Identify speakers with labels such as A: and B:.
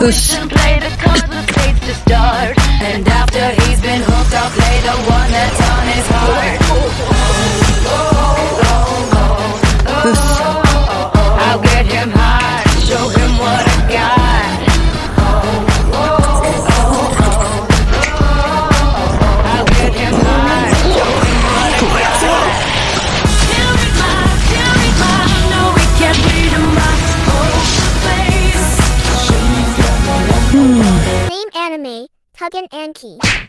A: Ush.
B: and play the cards with faith to start. And after he's been hooked, I'll play the one that's on his heart. I'll get him high, show him what I got. I'll get him high, show him what I got. Can't read my, no, we can't read my whole face.
C: Name anime, Tugan Anki.